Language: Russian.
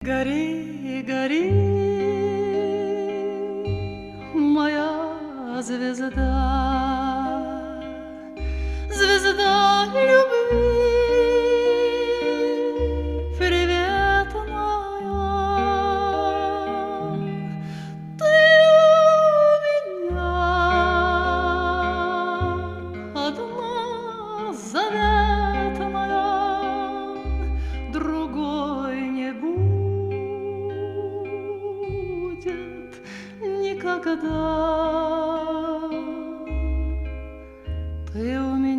Гори, гори, моя звезда, звезда любви, привет моя. Ты у меня одна заветная, другой не будет никогда. Ты у меня